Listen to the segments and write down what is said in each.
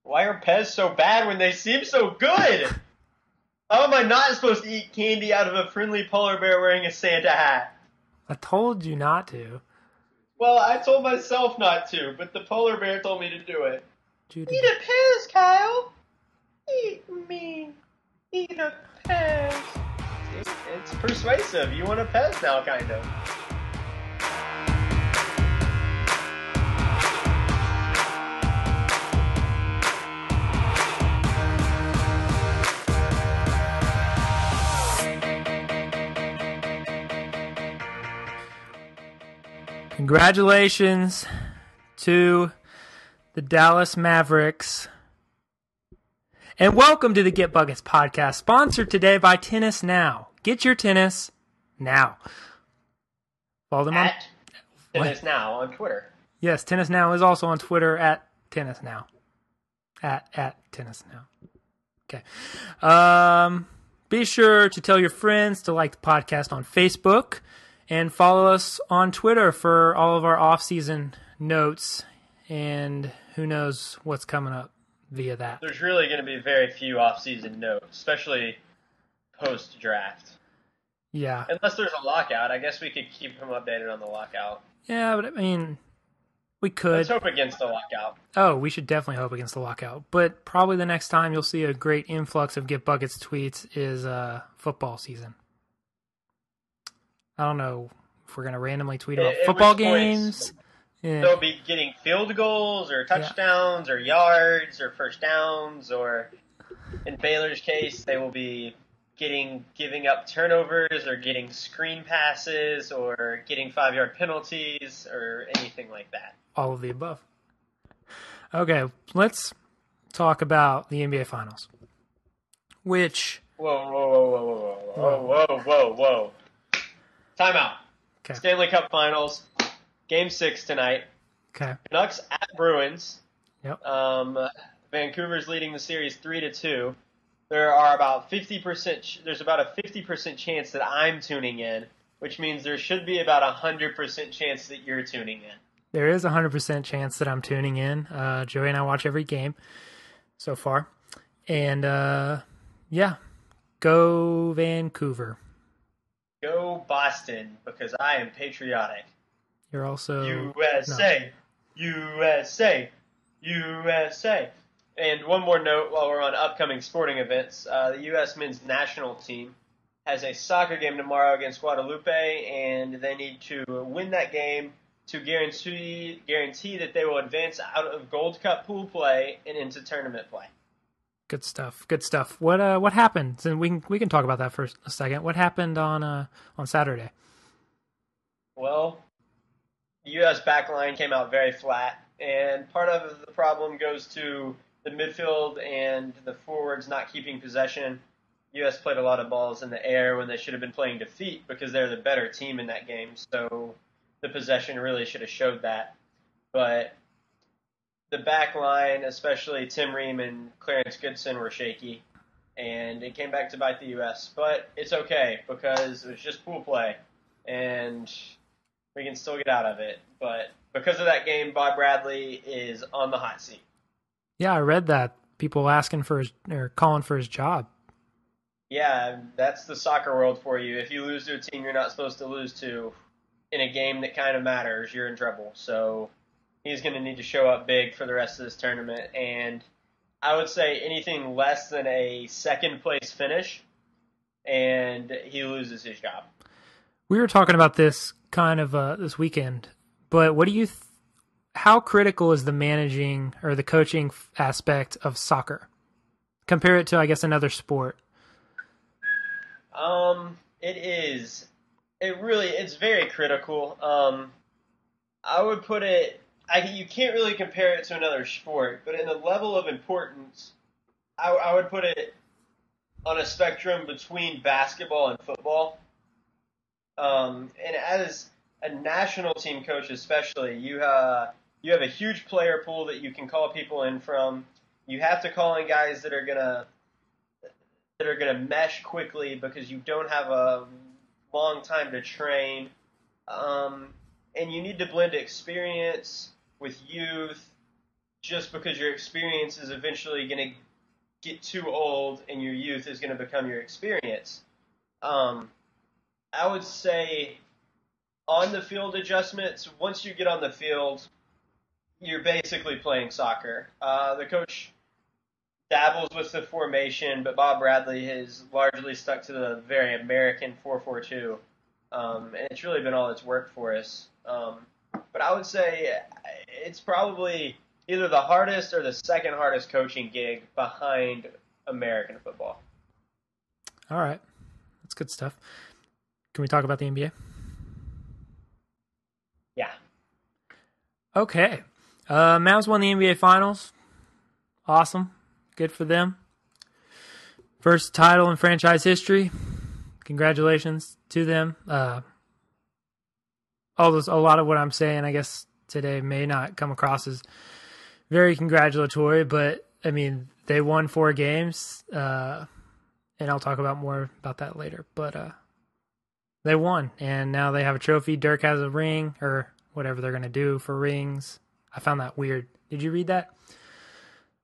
Why are Pez so bad when they seem so good? How am I not supposed to eat candy out of a friendly polar bear wearing a Santa hat? I told you not to. Well, I told myself not to, but the polar bear told me to do it. Judy. Eat a Pez, Kyle. Eat me. Eat a Pez. See, it's persuasive. You want a Pez now, kind of. Congratulations to the Dallas Mavericks. And welcome to the Get Buckets podcast, sponsored today by Tennis Now. Get your tennis now. Follow them on Tennis Now on Twitter. Yes, Tennis Now is also on Twitter at Tennis Now. At Tennis Now. Okay. Be sure to tell your friends to like the podcast on Facebook. And follow us on Twitter for all of our off-season notes, and who knows what's coming up via that. There's really going to be very few off-season notes, especially post-draft. Yeah. Unless there's a lockout. I guess we could keep them updated on the lockout. Yeah, but I mean, we could. Let's hope against the lockout. Oh, we should definitely hope against the lockout. But probably the next time you'll see a great influx of Get Buckets tweets is football season. I don't know if we're going to randomly tweet about football games. Yeah. They'll be getting field goals or touchdowns or yards or first downs, or in Baylor's case, they will be giving up turnovers or getting screen passes or getting 5-yard penalties or anything like that. All of the above. Okay, let's talk about the NBA Finals. Which... Whoa. Timeout. Okay. Stanley Cup Finals, Game 6 tonight. Okay. Canucks at Bruins. Yep. Vancouver's leading the series 3-2. There's about a 50% chance that I'm tuning in, which means there should be about a 100% chance that you're tuning in. There is a 100% chance that I'm tuning in. Joey and I watch every game so far. And, go Vancouver. Go Boston, because I am patriotic. You're also... USA! And one more note while we're on upcoming sporting events. The U.S. men's national team has a soccer game tomorrow against Guadalupe, and they need to win that game to guarantee that they will advance out of Gold Cup pool play and into tournament play. Good stuff. What happened? And we can talk about that for a second. What happened on Saturday? Well, the U.S. backline came out very flat, and part of the problem goes to the midfield and the forwards not keeping possession. The U.S. played a lot of balls in the air when they should have been playing defeat because they're the better team in that game. So the possession really should have showed that, but the back line, especially Tim Ream and Clarence Goodson, were shaky, and it came back to bite the U.S. But it's okay because it was just pool play, and we can still get out of it. But because of that game, Bob Bradley is on the hot seat. Yeah, I read that. People asking for calling for his job. Yeah, that's the soccer world for you. If you lose to a team you're not supposed to lose to in a game that kind of matters, you're in trouble. So he's going to need to show up big for the rest of this tournament, and I would say anything less than a second-place finish, and he loses his job. We were talking about this kind of this weekend, but what do you how critical is the managing or the coaching aspect of soccer? Compare it to, I guess, another sport. It is. It's very critical. I would put it... you can't really compare it to another sport, but in the level of importance, I would put it on a spectrum between basketball and football. And as a national team coach especially, you have a huge player pool that you can call people in from. You have to call in guys that are gonna mesh quickly because you don't have a long time to train. And you need to blend experience with youth just because your experience is eventually going to get too old and your youth is going to become your experience. I would say on the field adjustments, once you get on the field, you're basically playing soccer. The coach dabbles with the formation, but Bob Bradley has largely stuck to the very American 4-4-2, and it's really been all that's worked for us. But I would say it's probably either the hardest or the second hardest coaching gig behind American football. All right. That's good stuff. Can we talk about the NBA? Yeah. Okay. Mavs won the NBA Finals. Awesome. Good for them. First title in franchise history. Congratulations to them. A lot of what I'm saying, I guess, today may not come across as very congratulatory, but, I mean, they won 4 games, and I'll talk about more about that later. But they won, and now they have a trophy. Dirk has a ring, or whatever they're going to do for rings. I found that weird. Did you read that?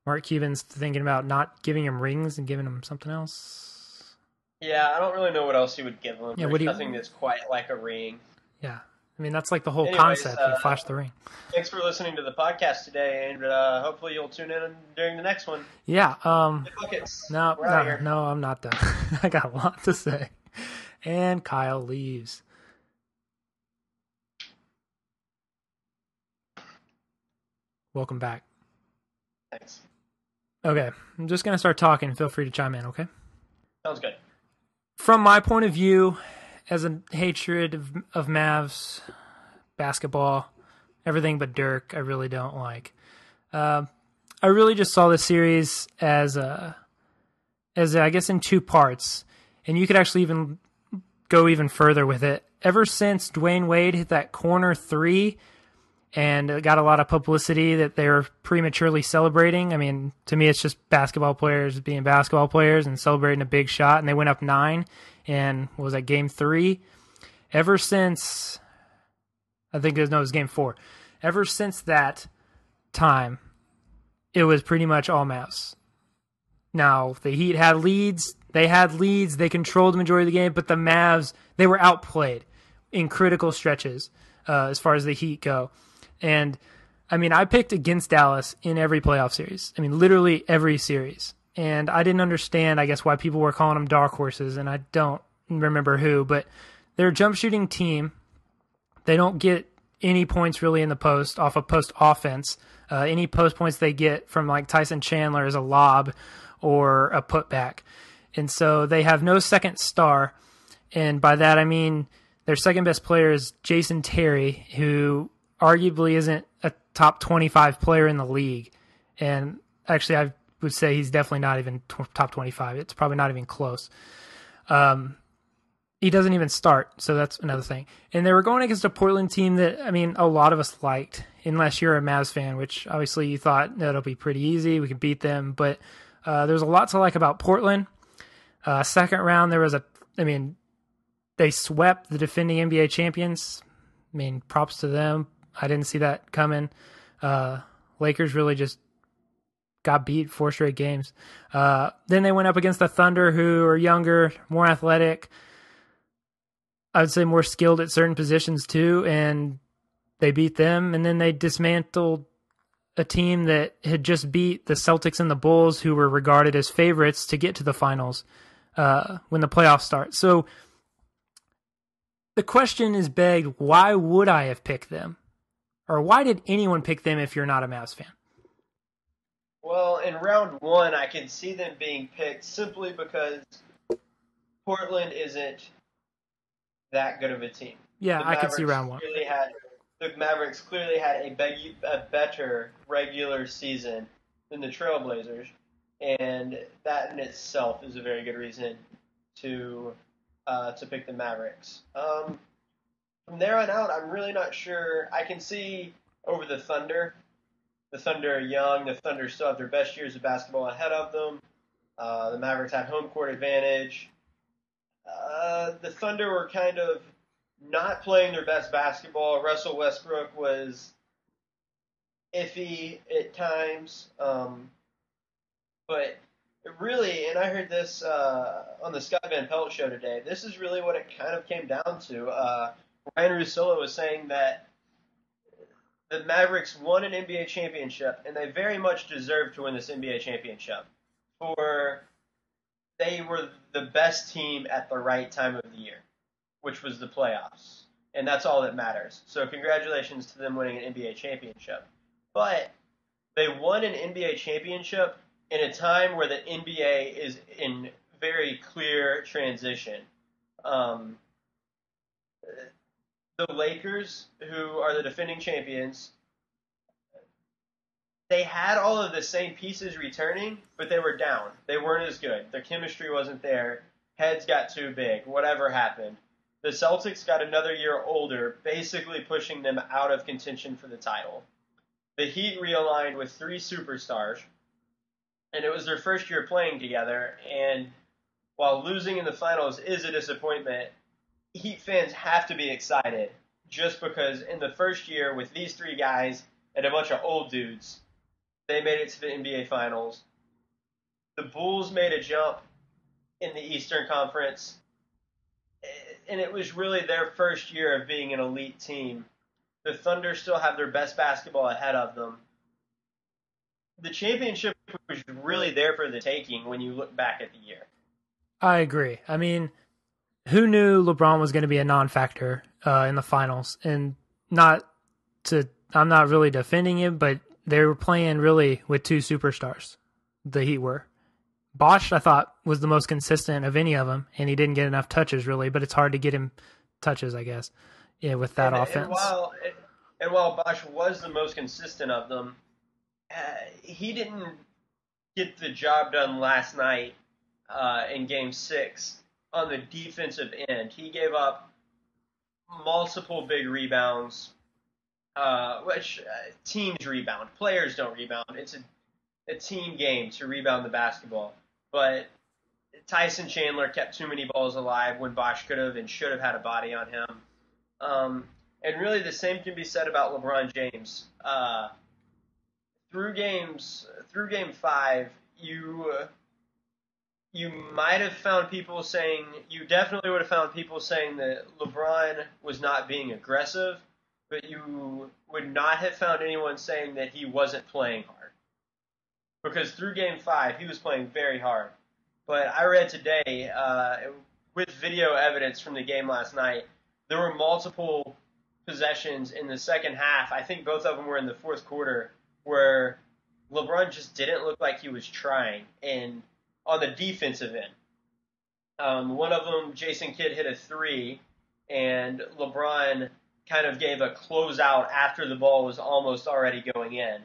Mark Cuban's thinking about not giving him rings and giving him something else. Yeah, I don't really know what else he would give him. Yeah, There's nothing that's quite like a ring. Yeah. I mean, that's like the whole Anyways, concept. You flash the ring. Thanks for listening to the podcast today, and hopefully you'll tune in during the next one. Yeah. No, I'm not done. I got a lot to say. And Kyle leaves. Welcome back. Thanks. Okay, I'm just going to start talking. Feel free to chime in, okay? Sounds good. From my point of view, as a hatred of Mavs, basketball, everything but Dirk, I really don't like. I really just saw this series as I guess in 2 parts, and you could actually even go even further with it. Ever since Dwayne Wade hit that corner 3, and it got a lot of publicity that they were prematurely celebrating. I mean, to me, it's just basketball players being basketball players and celebrating a big shot, and they went up 9, and what was that, game 3? Ever since, I think it was game 4. Ever since that time, it was pretty much all Mavs. Now, the Heat had leads. They controlled the majority of the game, but the Mavs, they were outplayed in critical stretches as far as the Heat go. And, I mean, I picked against Dallas in every playoff series. I mean, literally every series. And I didn't understand, I guess, why people were calling them dark horses, and I don't remember who, but they're a jump shooting team. They don't get any points really in the post off of post offense. Any post points they get from like Tyson Chandler is a lob or a putback. And so they have no second star. And by that, I mean their second best player is Jason Terry, who arguably isn't a top 25 player in the league. And actually, I would say he's definitely not even top 25. It's probably not even close. He doesn't even start, so that's another thing. And they were going against a Portland team that, I mean, a lot of us liked, unless you're a Mavs fan, which obviously you thought that'll be pretty easy. We could beat them. But there's a lot to like about Portland. Second round, they swept the defending NBA champions. I mean, props to them. I didn't see that coming. Lakers really just got beat 4 straight games. Then they went up against the Thunder, who are younger, more athletic. I would say more skilled at certain positions too, and they beat them. And then they dismantled a team that had just beat the Celtics and the Bulls, who were regarded as favorites to get to the finals when the playoffs start. So the question is begged, why would I have picked them? Or why did anyone pick them if you're not a Mavs fan? Well, in round 1, I can see them being picked simply because Portland isn't that good of a team. Yeah, I could see round 1. The Mavericks clearly had a better regular season than the Trailblazers, and that in itself is a very good reason to pick the Mavericks. From there on out, I'm really not sure. I can see over the Thunder. The Thunder are young. The Thunder still have their best years of basketball ahead of them. The Mavericks had home court advantage. The Thunder were kind of not playing their best basketball. Russell Westbrook was iffy at times. But really, and I heard this on the Scott Van Pelt show today, this is really what it kind of came down to. Ryan Russillo was saying that the Mavericks won an NBA championship, and they very much deserve to win this NBA championship. For they were the best team at the right time of the year, which was the playoffs. And that's all that matters. So congratulations to them winning an NBA championship. But they won an NBA championship in a time where the NBA is in very clear transition. The Lakers, who are the defending champions, they had all of the same pieces returning, but they were down. They weren't as good. Their chemistry wasn't there. Heads got too big. Whatever happened. The Celtics got another year older, basically pushing them out of contention for the title. The Heat realigned with 3 superstars, and it was their first year playing together, and while losing in the finals is a disappointment, Heat fans have to be excited just because in the first year with these 3 guys and a bunch of old dudes, they made it to the NBA Finals. The Bulls made a jump in the Eastern Conference, and it was really their first year of being an elite team. The Thunder still have their best basketball ahead of them. The championship was really there for the taking when you look back at the year. I agree. I mean, who knew LeBron was going to be a non-factor in the finals? And I'm not really defending him, but they were playing really with 2 superstars. The Heat were. Bosch, I thought, was the most consistent of any of them, and he didn't get enough touches, really, but it's hard to get him touches, I guess, with that offense. And while Bosch was the most consistent of them, he didn't get the job done last night in Game 6 on the defensive end. He gave up multiple big rebounds, which teams rebound. Players don't rebound. It's a team game to rebound the basketball. But Tyson Chandler kept too many balls alive when Bosch could have and should have had a body on him. And really the same can be said about LeBron James. Through Game 5, you might have found people saying, you definitely would have found people saying that LeBron was not being aggressive, but you would not have found anyone saying that he wasn't playing hard. Because through Game 5, he was playing very hard. But I read today, with video evidence from the game last night, there were multiple possessions in the second half. I think both of them were in the fourth quarter, where LeBron just didn't look like he was trying. And on the defensive end, one of them, Jason Kidd hit a 3, and LeBron kind of gave a closeout after the ball was almost already going in.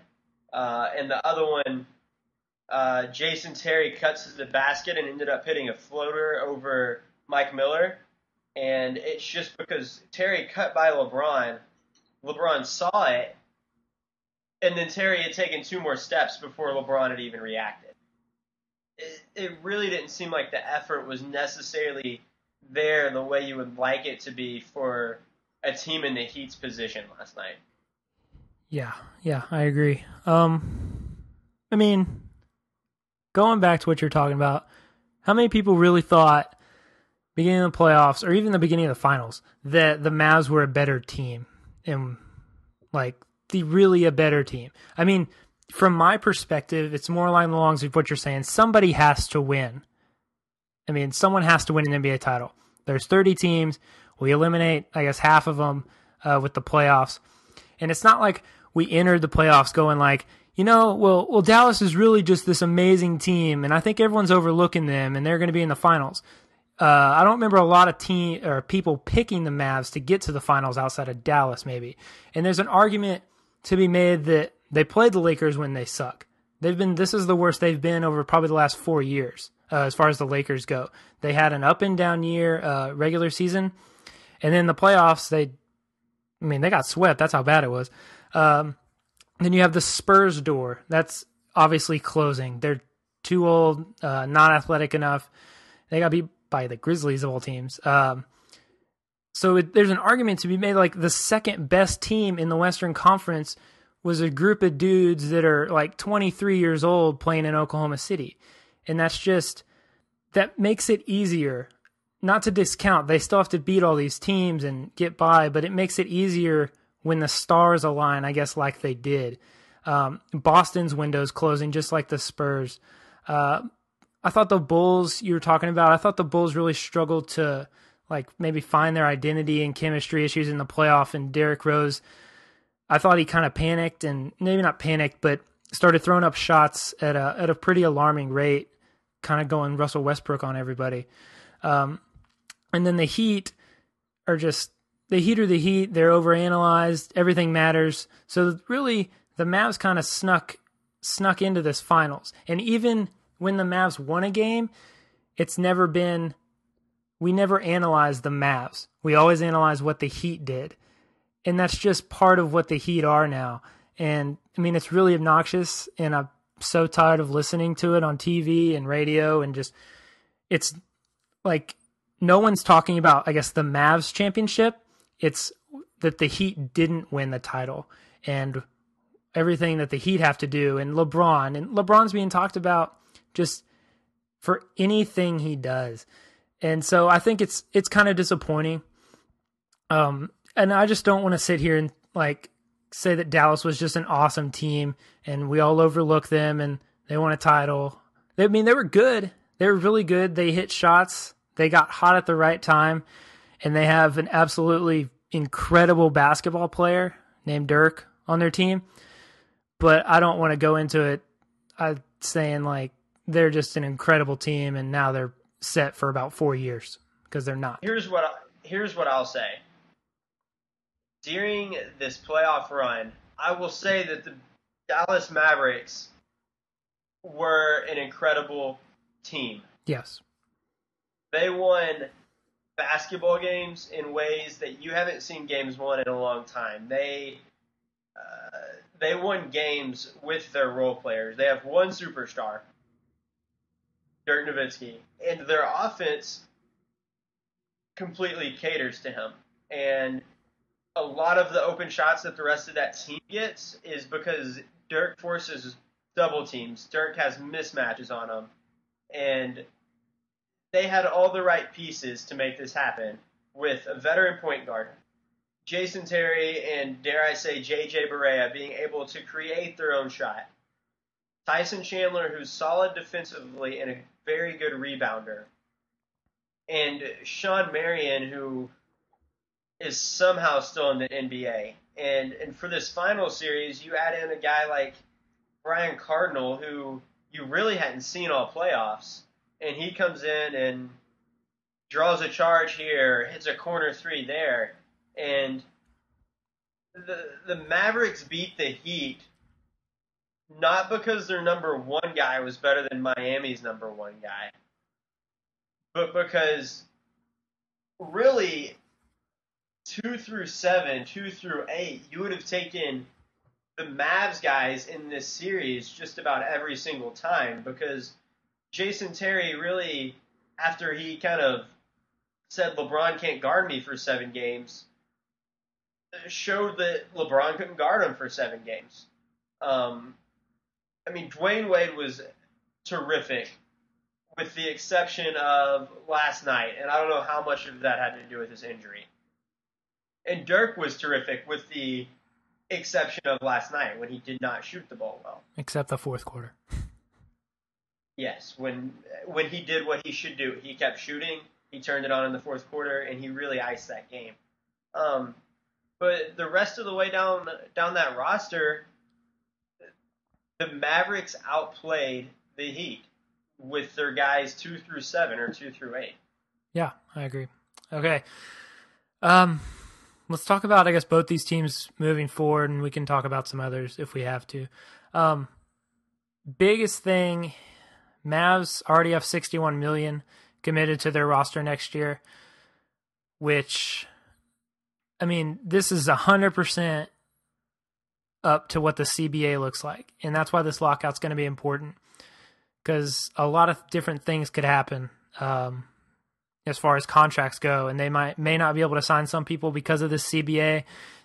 And the other one, Jason Terry cuts to the basket and ended up hitting a floater over Mike Miller. And it's just because Terry cut by LeBron. LeBron saw it, and then Terry had taken 2 more steps before LeBron had even reacted. It really didn't seem like the effort was necessarily there the way you would like it to be for a team in the Heat's position last night. Yeah, I agree. I mean, going back to what you're talking about, how many people really thought beginning of the playoffs or even the beginning of the finals that the Mavs were a better team and really a better team? I mean, from my perspective, it's more along the lines of what you're saying. Somebody has to win. I mean, someone has to win an NBA title. There's 30 teams. We eliminate, I guess, half of them with the playoffs. And it's not like we entered the playoffs going like, well, Dallas is really just this amazing team, and I think everyone's overlooking them, and they're going to be in the finals. I don't remember a lot of people picking the Mavs to get to the finals outside of Dallas, maybe. And there's an argument to be made that they played the Lakers when they suck. This is the worst they've been over probably the last 4 years, as far as the Lakers go. They had an up and down year, regular season, and then the playoffs, they got swept. That's how bad it was. Then you have the Spurs door. That's obviously closing. They're too old, not athletic enough. They got beat by the Grizzlies of all teams. So there's an argument to be made like the second best team in the Western Conference was a group of dudes that are like 23 years old playing in Oklahoma City. And that makes it easier. Not to discount, they still have to beat all these teams and get by, but it makes it easier when the stars align, I guess, like they did. Boston's window's closing just like the Spurs. I thought the Bulls you were talking about, I thought the Bulls really struggled to like maybe find their identity and chemistry issues in the playoff, and Derrick Rose, I thought he kind of panicked, and maybe not panicked, but started throwing up shots at a pretty alarming rate, kind of going Russell Westbrook on everybody. And then the Heat are just, the Heat are the Heat. They're overanalyzed. Everything matters. So really, the Mavs kind of snuck into this finals. And even when the Mavs won a game, we never analyze the Mavs. We always analyze what the Heat did. And that's just part of what the Heat are now. And I mean, it's really obnoxious, and I'm so tired of listening to it on TV and radio, and just, it's like, no one's talking about, I guess, the Mavs championship. It's that the Heat didn't win the title, and everything that the Heat have to do, and LeBron's being talked about just for anything he does. And so I think it's kind of disappointing. And I just don't want to sit here and like say that Dallas was just an awesome team and we all overlook them and they won a title. They were good. They were really good. They hit shots. They got hot at the right time, and they have an absolutely incredible basketball player named Dirk on their team. But I don't want to go into it saying like they're just an incredible team and now they're set for about 4 years, because they're not. Here's what I'll say. During this playoff run, I will say that the Dallas Mavericks were an incredible team. Yes. They won basketball games in ways that you haven't seen games won in a long time. They won games with their role players. They have one superstar, Dirk Nowitzki, and their offense completely caters to him. And a lot of the open shots that the rest of that team gets is because Dirk forces double teams. Dirk has mismatches on them. And they had all the right pieces to make this happen, with a veteran point guard, Jason Terry, and dare I say J.J. Barea being able to create their own shot. Tyson Chandler, who's solid defensively and a very good rebounder. And Sean Marion, who is somehow still in the NBA. And for this final series, you add in a guy like Brian Cardinal, who you really hadn't seen all playoffs. And he comes in and draws a charge here, hits a corner three there. And the Mavericks beat the Heat not because their number one guy was better than Miami's number one guy, but because really 2 through 7, 2 through 8, you would have taken the Mavs guys in this series just about every single time, because Jason Terry really, after he kind of said LeBron can't guard me for 7 games, showed that LeBron couldn't guard him for 7 games. I mean, Dwayne Wade was terrific, with the exception of last night, and I don't know how much of that had to do with his injury. And Dirk was terrific, with the exception of last night when he did not shoot the ball well. Except the fourth quarter. Yes, when he did what he should do. He kept shooting, he turned it on in the fourth quarter, and he really iced that game. But the rest of the way down that roster, the Mavericks outplayed the Heat with their guys 2 through 7 or 2 through 8. Yeah, I agree. Okay. Let's talk about, I guess, both these teams moving forward, and we can talk about some others if we have to. Biggest thing, Mavs already have $61 million committed to their roster next year, which, I mean, this is 100% up to what the CBA looks like. And that's why this lockout's going to be important, because a lot of different things could happen as far as contracts go. And they may not be able to sign some people because of the CBA.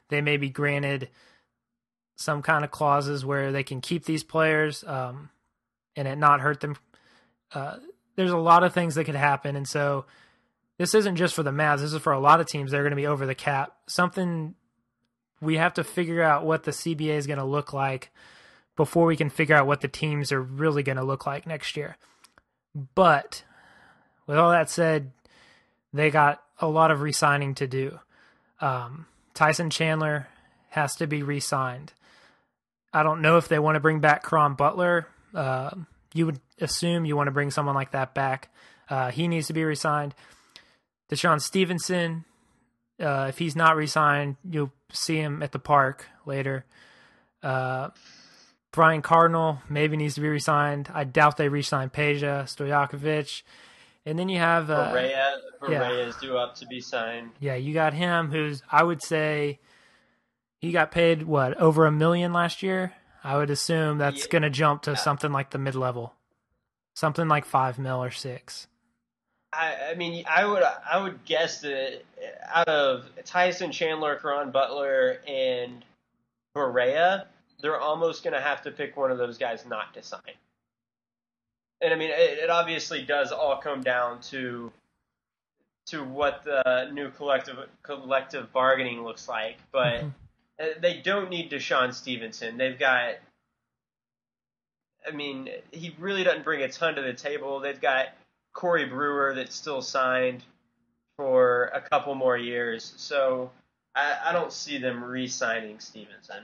They may be granted some kind of clauses where they can keep these players and it not hurt them. There's a lot of things that could happen, and so this isn't just for the Mavs. This is for a lot of teams that are going to be over the cap. Something we have to figure out what the CBA is going to look like before we can figure out what the teams are really going to look like next year. But with all that said, they got a lot of re-signing to do. Tyson Chandler has to be re-signed. I don't know if they want to bring back Caron Butler. You would assume you want to bring someone like that back. He needs to be re-signed. Deshaun Stevenson, if he's not re-signed, you'll see him at the park later. Brian Cardinal maybe needs to be re-signed. I doubt they re-sign Peja, Stojakovic. And then you have... Barea is due up to be signed. Yeah, you got him, who's, I would say, he got paid, over $1 million last year? I would assume that's going to jump to something like the mid-level. Something like $5 million or $6 million. I mean, I would guess that out of Tyson Chandler, Caron Butler, and Barea, they're almost going to have to pick one of those guys not to sign. And I mean, it obviously does all come down to what the new collective bargaining looks like, but they don't need Deshaun Stevenson. They've got, I mean, he really doesn't bring a ton to the table. They've got Corey Brewer that's still signed for a couple more years, so I don't see them re-signing Stevenson.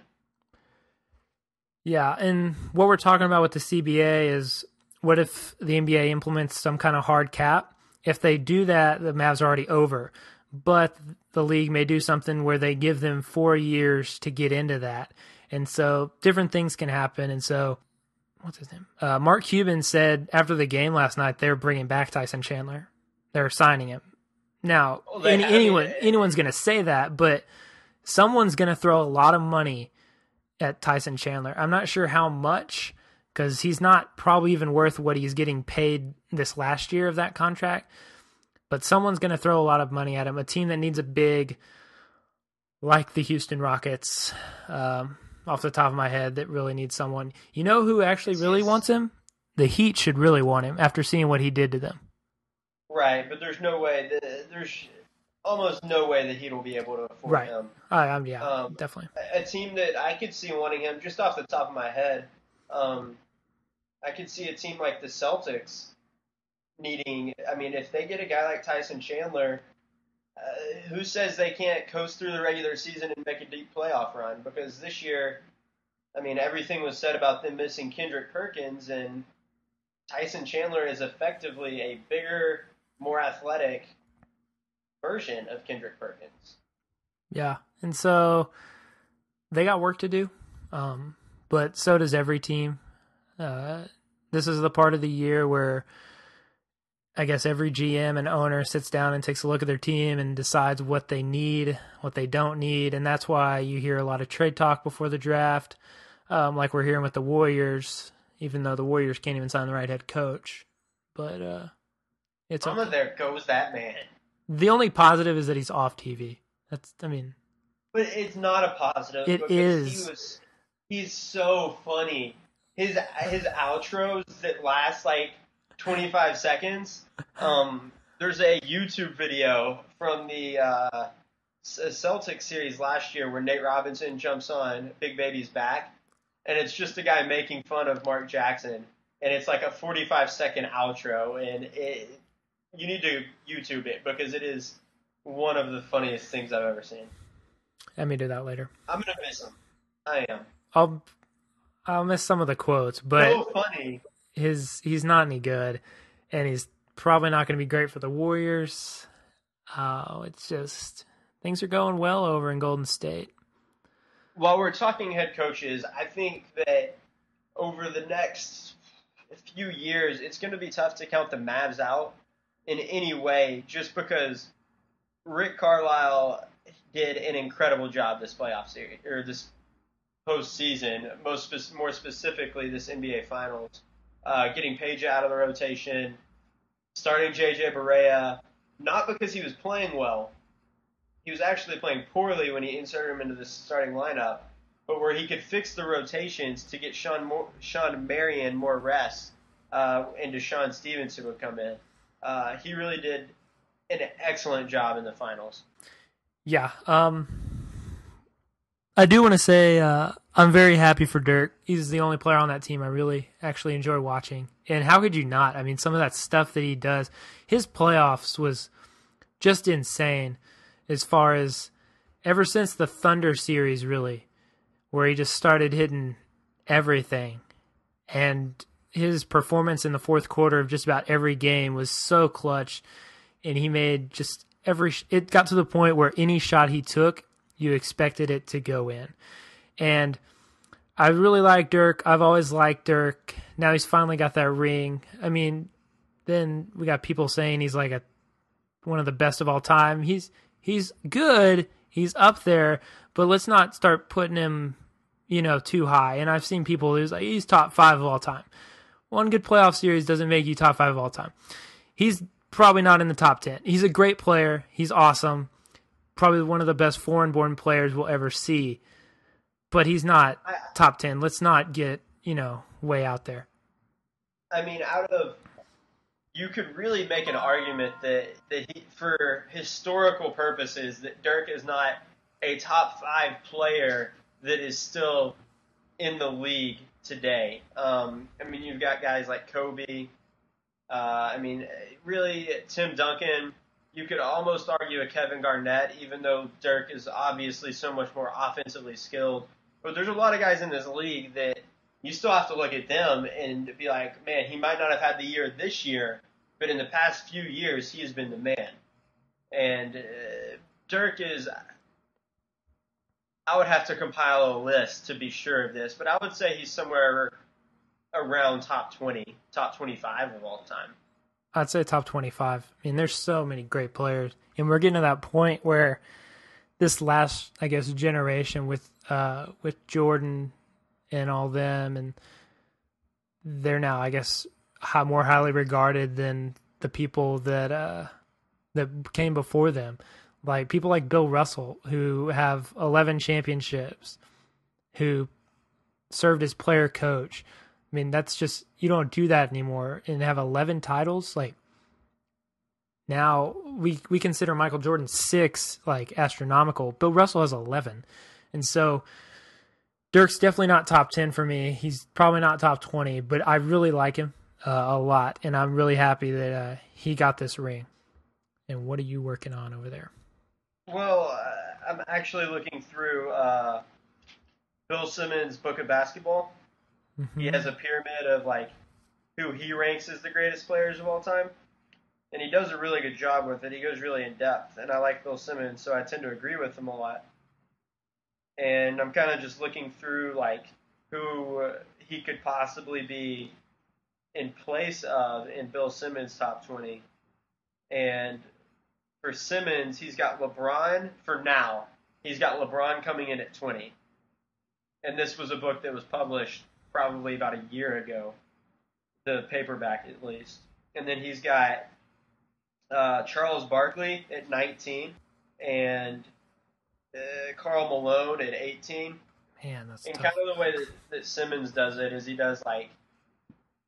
Yeah, and what we're talking about with the CBA is, what if the NBA implements some kind of hard cap? If they do that, the Mavs are already over. But the league may do something where they give them 4 years to get into that. And so different things can happen. And so, what's his name? Mark Cuban said after the game last night they're bringing back Tyson Chandler. They're signing him. Now, anyone's going to say that, but someone's going to throw a lot of money at Tyson Chandler. I'm not sure how much, because he's not probably even worth what he's getting paid this last year of that contract. But someone's going to throw a lot of money at him. A team that needs a big, like the Houston Rockets, off the top of my head, that really needs someone. You know who actually really wants him? The Heat should really want him after seeing what he did to them. Right, but there's no way. There's almost no way the Heat will be able to afford him. Definitely. A team that I could see wanting him, just off the top of my head, I could see a team like the Celtics needing. I mean, if they get a guy like Tyson Chandler, who says they can't coast through the regular season and make a deep playoff run? Because this year, I mean, everything was said about them missing Kendrick Perkins, and Tyson Chandler is effectively a bigger, more athletic version of Kendrick Perkins. Yeah, and so they got work to do, but so does every team. This is the part of the year where I guess every GM and owner sits down and takes a look at their team and decides what they need, what they don't need, and that's why you hear a lot of trade talk before the draft, like we're hearing with the Warriors, even though the Warriors can't even sign the right head coach. But it's Mama, okay. There goes that man. The only positive is that he's off TV. But it's not a positive. It is. He's so funny. His outros that last like 25 seconds. There's a YouTube video from the Celtics series last year where Nate Robinson jumps on Big Baby's back, and it's just a guy making fun of Mark Jackson, and it's like a 45-second outro, and you need to YouTube it because it is one of the funniest things I've ever seen. Let me do that later. I'm gonna miss him. I am. I'll miss some of the quotes, but so funny. He's not any good, and he's probably not going to be great for the Warriors. It's just things are going well over in Golden State. While we're talking head coaches, I think that over the next few years, it's going to be tough to count the Mavs out in any way, just because Rick Carlisle did an incredible job this playoff series, or this postseason, more specifically this NBA Finals, getting Peja out of the rotation, starting JJ Barea, not because he was playing well. He was actually playing poorly when he inserted him into the starting lineup, but where he could fix the rotations to get Sean Marion more rest, and Deshaun Stevenson would come in. He really did an excellent job in the finals. Yeah. I do want to say I'm very happy for Dirk. He's the only player on that team I really actually enjoy watching. And how could you not? I mean, some of that stuff that he does, his playoffs was just insane as far as ever since the Thunder series, really, where he just started hitting everything. And his performance in the fourth quarter of just about every game was so clutch. And he made just it got to the point where any shot he took, you expected it to go in. And I really like Dirk. I've always liked Dirk. Now he's finally got that ring. I mean, then we got people saying he's like one of the best of all time. He's good. He's up there, but let's not start putting him, too high. And I've seen people who's like, he's top 5 of all time. One good playoff series doesn't make you top 5 of all time. He's probably not in the top 10. He's a great player. He's awesome. Probably one of the best foreign-born players we'll ever see. But he's not top 10. Let's not get, way out there. I mean, you could really make an argument that he, for historical purposes, that Dirk is not a top 5 player that is still in the league today. I mean, you've got guys like Kobe. Really, Tim Duncan. You could almost argue a Kevin Garnett, even though Dirk is obviously so much more offensively skilled. But there's a lot of guys in this league that you still have to look at them and be like, man, he might not have had the year this year, but in the past few years, he has been the man. And Dirk is, I would have to compile a list to be sure of this, but I would say he's somewhere around top 20, top 25 of all time. I'd say top 25. I mean, there's so many great players. And we're getting to that point where this last, I guess, generation with Jordan and all them, and they're now, I guess, more highly regarded than the people that came before them. Like people like Bill Russell, who have 11 championships, who served as player coach. I mean, that's just, you don't do that anymore and have 11 titles. Like now we consider Michael Jordan 6 like astronomical. Bill Russell has 11. And so Dirk's definitely not top 10 for me. He's probably not top 20, but I really like him a lot. And I'm really happy that he got this ring. And what are you working on over there? Well, I'm actually looking through Bill Simmons' Book of Basketball. Mm-hmm. He has a pyramid of like who he ranks as the greatest players of all time, and he does a really good job with it. He goes really in depth, and I like Bill Simmons, so I tend to agree with him a lot. And I'm kind of just looking through like who he could possibly be in place of in Bill Simmons' top 20. And for Simmons, he's got LeBron for now. He's got LeBron coming in at 20. And this was a book that was published probably about a year ago, the paperback at least. And then he's got Charles Barkley at 19 and Karl Malone at 18. Man, that's and tough. Kind of the way that Simmons does it is he does like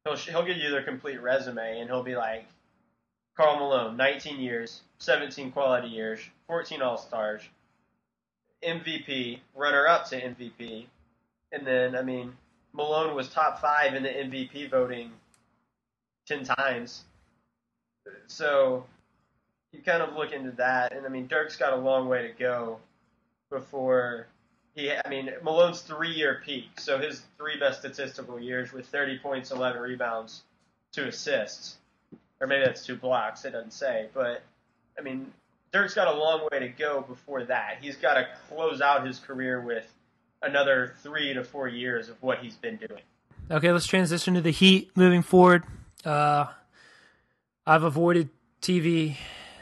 he'll give you their complete resume and he'll be like Karl Malone, 19 years, 17 quality years, 14 All-Stars, MVP, runner-up to MVP, and then Malone was top 5 in the MVP voting 10 times. So you kind of look into that, and Dirk's got a long way to go before Malone's 3-year peak, so his 3 best statistical years with 30 points, 11 rebounds, 2 assists, or maybe that's 2 blocks, it doesn't say, but Dirk's got a long way to go before that. He's got to close out his career with another 3 to 4 years of what he's been doing. Okay, let's transition to the Heat moving forward. I've avoided TV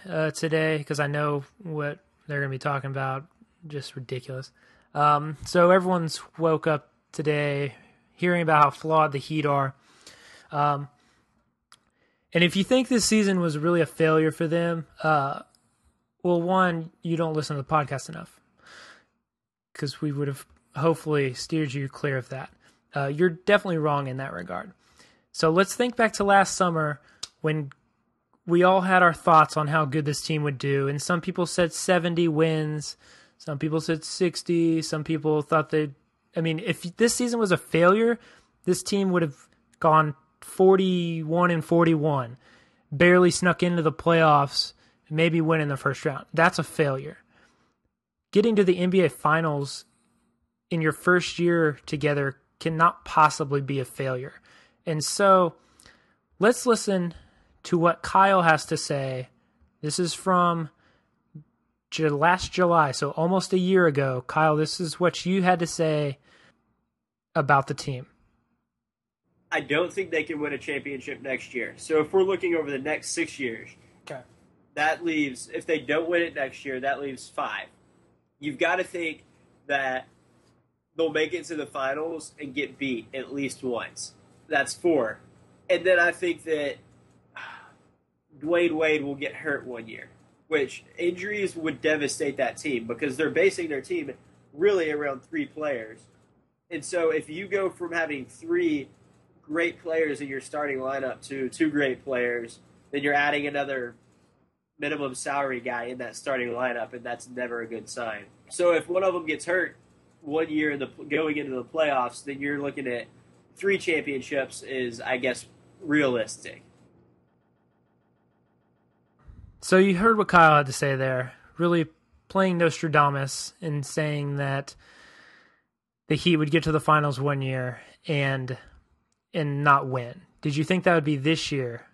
today because I know what they're going to be talking about. Just ridiculous. So everyone's woke up today hearing about how flawed the Heat are. And if you think this season was really a failure for them, well, one, you don't listen to the podcast enough because we would have hopefully steered you clear of that. You're definitely wrong in that regard. So let's think back to last summer when we all had our thoughts on how good this team would do. And some people said 70 wins. Some people said 60. Some people thought if this season was a failure, this team would have gone 41-41, barely snuck into the playoffs, maybe win in the first round. That's a failure. Getting to the NBA Finals in your first year together cannot possibly be a failure. And so let's listen to what Kyle has to say. This is from last July, so almost a year ago. Kyle, this is what you had to say about the team. I don't think they can win a championship next year. So if we're looking over the next 6 years, okay, that leaves, if they don't win it next year, that leaves 5. You've got to think that they'll make it to the finals and get beat at least once. That's 4. And then I think that Dwayne Wade will get hurt one year, which injuries would devastate that team because they're basing their team really around 3 players. And so if you go from having 3 great players in your starting lineup to 2 great players, then you're adding another minimum salary guy in that starting lineup, and that's never a good sign. So if one of them gets hurt one year going into the playoffs, then you're looking at 3 championships is, I guess, realistic. So you heard what Kyle had to say there, really playing Nostradamus and saying that the Heat would get to the finals one year and not win. Did you think that would be this year?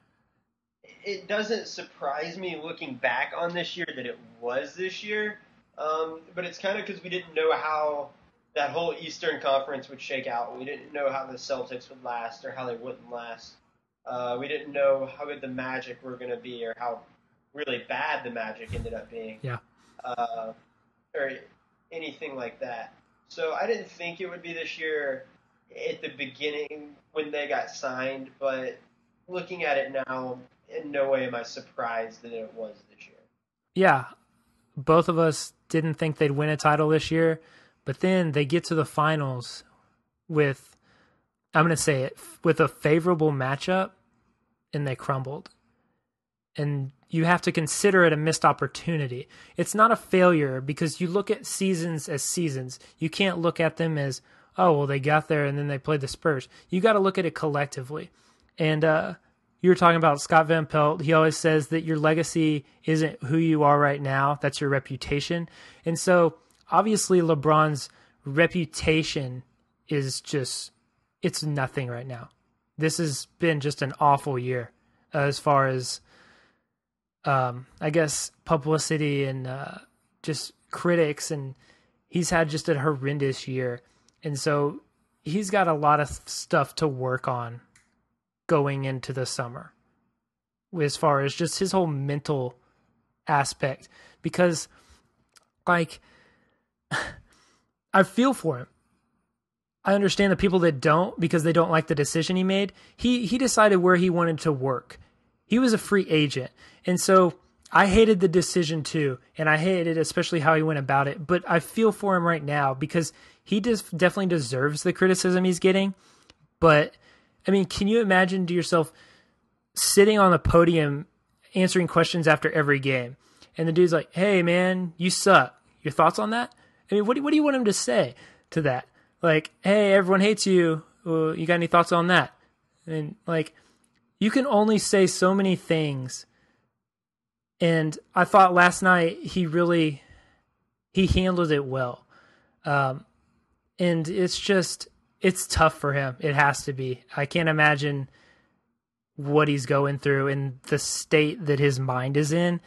It doesn't surprise me looking back on this year that it was this year, but it's kind of because we didn't know how that whole Eastern Conference would shake out. We didn't know how the Celtics would last or how they wouldn't last. We didn't know how good the Magic were going to be or how really bad the Magic ended up being. Yeah. Or anything like that. So I didn't think it would be this year at the beginning when they got signed, but looking at it now, in no way am I surprised that it was this year. Yeah. Both of us didn't think they'd win a title this year, but then they get to the finals with, I'm going to say it, with a favorable matchup, and they crumbled. And you have to consider it a missed opportunity. It's not a failure because you look at seasons as seasons. You can't look at them as, oh, well, they got there and then they played the Spurs. You got to look at it collectively. And you were talking about Scott Van Pelt. He always says that your legacy isn't who you are right now. That's your reputation. And so obviously LeBron's reputation is just, it's nothing right now. This has been just an awful year as far as, I guess, publicity and just critics, and he's had just a horrendous year. And so he's got a lot of stuff to work on going into the summer as far as just his whole mental aspect. Because, like, I feel for him. I understand the people that don't because they don't like the decision he made. He decided where he wanted to work. He was a free agent. And so I hated the decision too. And I hated especially how he went about it. But I feel for him right now because he just definitely deserves the criticism he's getting. But, I mean, can you imagine to yourself sitting on the podium answering questions after every game? And the dude's like, hey, man, you suck. Your thoughts on that? I mean, what do you want him to say to that? Like, hey, everyone hates you. You got any thoughts on that? And, like, you can only say so many things. And I thought last night he handled it well. And it's tough for him. It has to be. I can't imagine what he's going through and the state that his mind is in,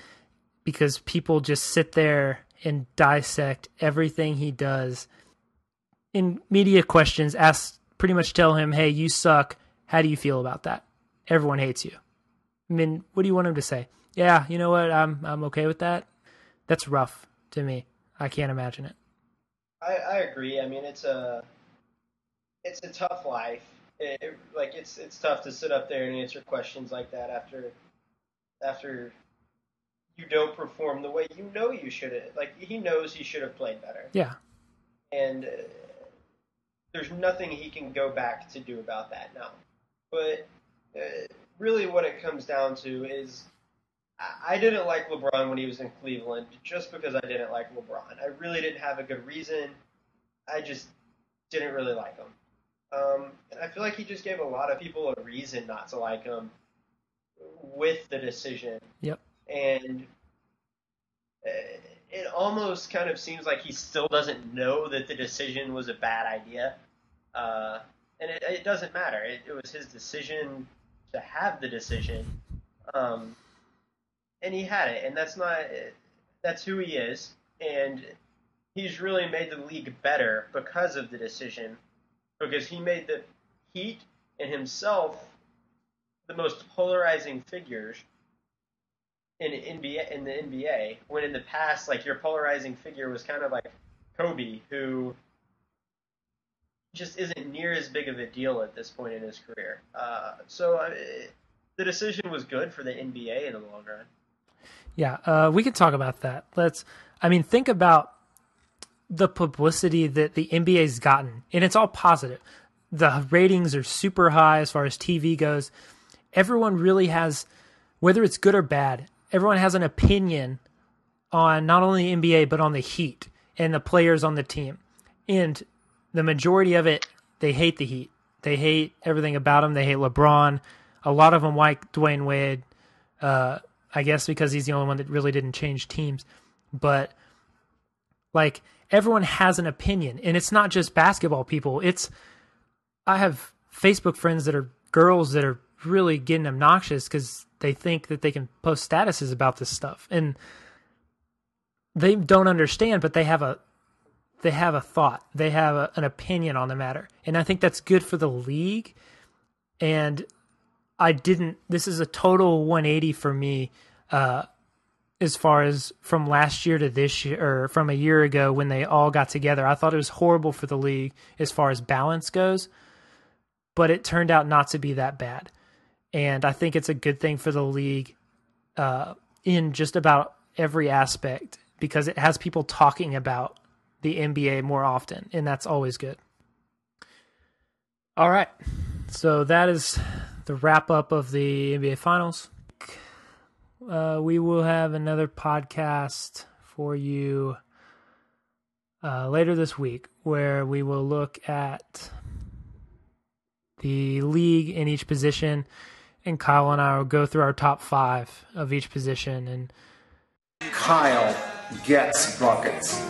because people just sit there and dissect everything he does. In media questions, pretty much tell him, hey, you suck. How do you feel about that? Everyone hates you. I mean, what do you want him to say? Yeah, you know what? I'm okay with that. That's rough to me. I can't imagine it. I agree. I mean, it's a tough life. It's tough to sit up there and answer questions like that after you don't perform the way you know you should have. Like, he knows he should have played better. Yeah. And there's nothing he can go back to do about that now. But really what it comes down to is I didn't like LeBron when he was in Cleveland just because I didn't like LeBron. I really didn't have a good reason. I just didn't really like him. And I feel like he just gave a lot of people a reason not to like him with the decision. Yep. And it almost kind of seems like he still doesn't know that the decision was a bad idea. And it doesn't matter. It was his decision to have the decision. And he had it. And that's who he is. And he's really made the league better because of the decision. Because he made the Heat and himself the most polarizing figures in the NBA, when in the past, like, your polarizing figure was kind of like Kobe, who just isn't near as big of a deal at this point in his career. So the decision was good for the NBA in the long run. Yeah, we can talk about that. Think about the publicity that the NBA's gotten, and it's all positive. The ratings are super high as far as TV goes. Everyone really has, whether it's good or bad, everyone has an opinion on not only the NBA, but on the Heat and the players on the team. And the majority of it, they hate the Heat. They hate everything about them. They hate LeBron. A lot of them like Dwayne Wade, I guess because he's the only one that really didn't change teams. But, like, everyone has an opinion. And it's not just basketball people. I have Facebook friends that are girls that are really getting obnoxious because they think that they can post statuses about this stuff, and they don't understand, but they have a thought, they have an opinion on the matter, and I think that's good for the league. And this is a total 180 for me, as far as from last year to this year, or from a year ago when they all got together. I thought it was horrible for the league as far as balance goes, but it turned out not to be that bad. And I think it's a good thing for the league in just about every aspect, because it has people talking about the NBA more often, and that's always good. All right, so that is the wrap-up of the NBA Finals. We will have another podcast for you later this week where we will look at the league in each position, and Kyle and I will go through our top 5 of each position. And Kyle gets buckets.